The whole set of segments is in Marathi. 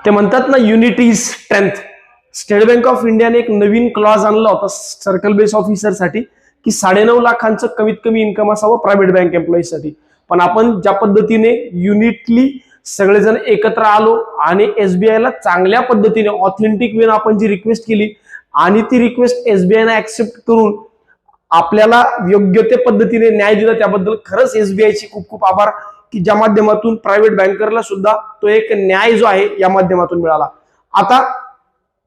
ते म्हणतात ना, unity is strength. State bank of इंडियाने एक नवीन क्लॉज आणला होता सर्कल बेस ऑफिसरसाठी की 9.5 लाखांचं कमीत कमी इन्कम असावं प्रायव्हेट बँक एम्प्लॉईसाठी. पण आपण ज्या पद्धतीने युनिटली सगळेजण एकत्र आलो आणि एसबीआयला चांगल्या पद्धतीने ऑथेंटिक वेन आपण जी रिक्वेस्ट केली आणि ती रिक्वेस्ट एसबीआयने ऍक्सेप्ट करून आपल्याला योग्य ते पद्धतीने न्याय दिला, त्याबद्दल खरंच एसबीआयचे खूप खूप आभार की ज्या माध्यमातून प्रायव्हेट बँकरला सुद्धा तो एक न्याय जो आहे या माध्यमातून मिळाला. आता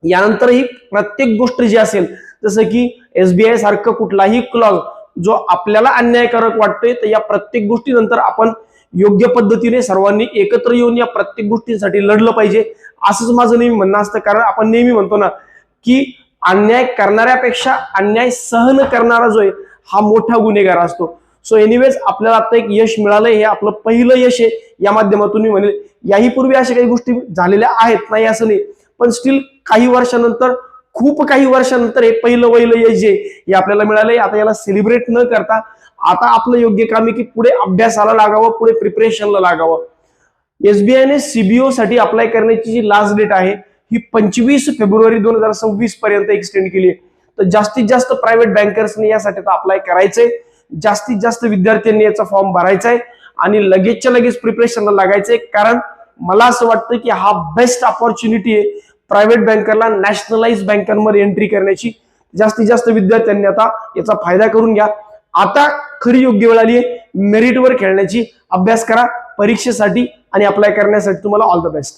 यानंतरही प्रत्येक गोष्ट जी असेल, जसं की एसबीआय सारखं कुठलाही क्लॉज जो आपल्याला अन्यायकारक वाटतोय, तर या प्रत्येक गोष्टीनंतर आपण योग्य पद्धतीने सर्वांनी एकत्र येऊन या प्रत्येक गोष्टींसाठी लढलं पाहिजे, असंच माझं नेहमी म्हणणं असतं. कारण आपण नेहमी म्हणतो ना की अन्याय करणाऱ्यापेक्षा अन्याय सहन करणारा जो आहे हा मोठा गुन्हेगार असतो. सो एनिवेज आपल्याला आता एक यश मिळालंय, हे आपलं पहिलं यश आहे. या माध्यमातून मी म्हणेल याही पूर्वी अशा काही गोष्टी झालेल्या आहेत, नाही असं नाही, पण स्टील काही वर्षानंतर, खूप काही वर्षानंतर हे पहिलं यश जे हे आपल्याला मिळालंय. आता याला सेलिब्रेट न करता आता आपलं योग्य काम आहे की पुढे अभ्यासाला लागावं, पुढे प्रिपरेशनला लागावं. एसबीआयने सीबीओ साठी अप्लाय करण्याची जी लास्ट डेट आहे ही 25 फेब्रुवारी 2026 पर्यंत एक्सटेंड केली आहे. तर जास्तीत जास्त प्रायव्हेट बँकर्सने यासाठी अप्लाय करायचंय, जास्तीत जास्त विद्यार्थ्यांनी याचा फॉर्म भरायचा आहे आणि लगेचच्या लगेच प्रिपरेशनला लागायचंय. कारण मला असं वाटतं की हा बेस्ट ऑपॉर्च्युनिटी आहे प्रायव्हेट बँकरला नॅशनलाइज बँकांमध्ये एंट्री करण्याची. जास्तीत जास्त विद्यार्थ्यांनी आता याचा फायदा करून घ्या. आता खरी योग्य वेळ आली आहे मेरिटवर खेळण्याची. अभ्यास करा परीक्षेसाठी आणि अप्लाय करण्यासाठी. तुम्हाला ऑल द बेस्ट.